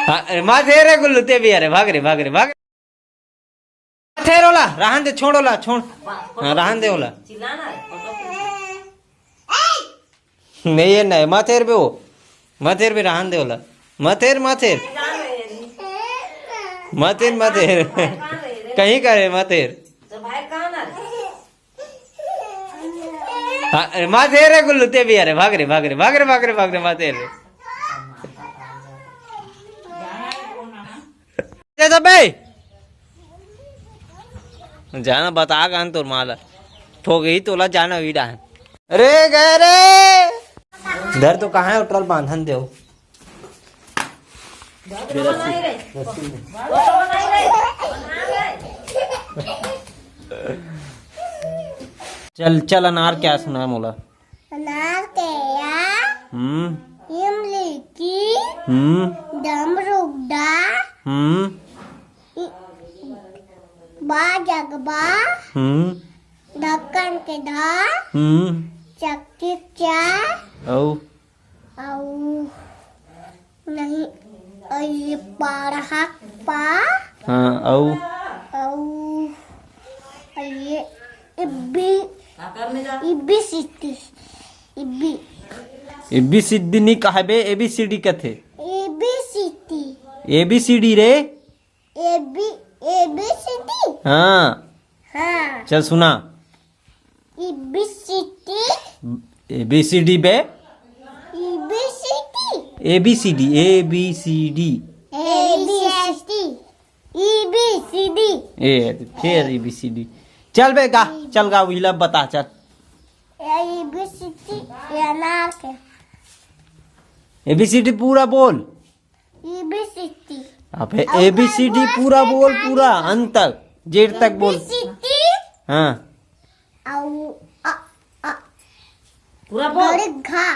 माथे रे गुल्लू ते भी अरे भाग रे भाग रे भाग माथे रोला रहन दे छोड़ ओला छोड़ हाँ रहन दे ओला नहीं ये नहीं माथेर पे हो माथेर पे रहन दे ओला माथेर माथेर माथेर माथेर कहीं करे माथेर माथे रे गुल्लू ते भी अरे भाग रे भाग रे भाग रे भाग रे भाग रे माथे रे तो बे जाना बता गान तो माला ठोक ही तोला जाना वीडा रे गए रे इधर तो कहाँ है उठल बांधन दे चल चल अनार क्या सुना मोला अनार के या इमली की डमरुगडा बाजगबा ढक्कन के धा चक्की क्या औ नहीं ये पारहा पा हाँ औ ये इब्बी इब्बी सिटी इब्बी एबी सिडी नहीं कहा बे एबी सीडी कथे इब्बी सिटी एबी सीडी रे एबी एबी सिटी हाँ हाँ चल सुना इब्बी सिटी एबी सीडी बे इब्बी सिटी A B C D A B C D ABCD A फिर एबी सीडी चल बे गा चल गा विला बता चल ABCD अनार के एबीसीडी पूरा बोल ABCD अबे एबीसीडी पूरा बोल पूरा अंत तक जेड तक बोल हाँ पूरा बोल घा